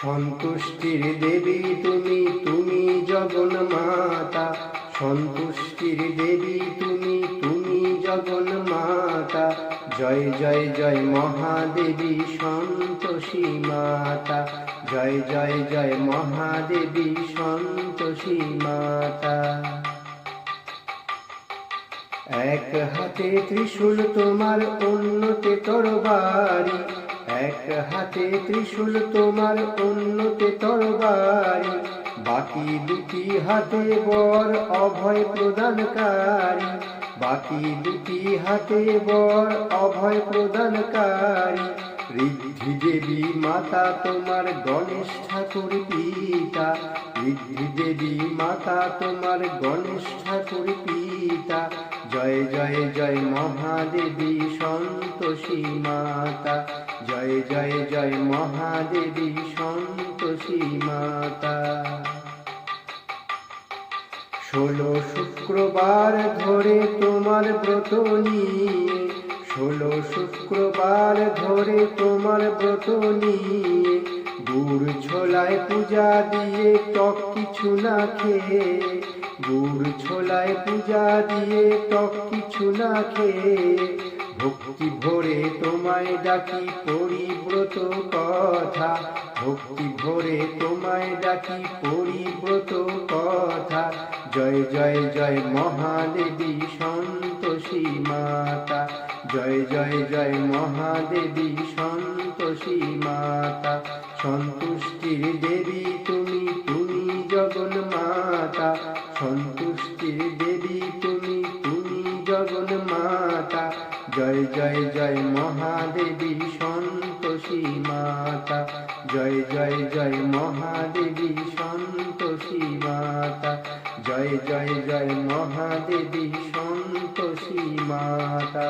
সন্তুষ্টির দেবী তুমি, তুমি জগন্মাতা। সন্তুষ্টির দেবী তুমি, তুমি জগন্মাতা। জয় জয় জয় মহাদেবী সন্তোষী মাতা। জয় জয় জয় মহাদেবী সন্তোষী মাতা। এক হাতে ত্রিশূল তোমার, অন্যতে তরবারি। এক হাতে ত্রিশূল তোমার, অন্যতে তরবারি। বাকি দুটি হাতে বর অভয় প্রদানকারী। বাকি দুটি হাতে বর অভয় প্রদানকারী। ঋদ্ধি দেবী মাতা তোমার, গণেশ ঠাকুর পিতা। ঋদ্ধি দেবী মাতা তোমার, গণেশ ঠাকুর পিতা। জয় জয় জয় মহাদেবী সন্তোষী মাতা। জয় জয় জয় মহাদেবী সন্তোষী মাতা। 16 শুক্রবার ধরে তোমার ব্রত নিয়ে, 16 শুক্রবার ধরে তোমার ব্রত নিয়ে, গুড় ছোলায় পূজা দিয়ে টক কিছু না খেয়ে। গুড় ছোলায় পূজা দিয়ে টক কিছু না খেয়ে, ভক্তি ভরে তোমায় ডাকি পরিব্রত কথা। ভক্তি ভরে তোমায় ডাকি পরিব্রত কথা। জয় জয় জয় মহাদেবী সন্তোষী মাতা। জয় জয় জয় মহাদেবী সন্তোষী মাতা। সন্তুষ্টির দেবী তুমি, তুমি জগন্মাতা। সন্তুষ্টির দেবী তুমি, তুমি জগন্মাতা। জয় জয় জয় মহাদেবী সন্তোষী মাতা। জয় জয় জয় মহাদেবী সন্তোষী মাতা। জয় জয় জয় মহাদেবী সন্তোষী মাতা।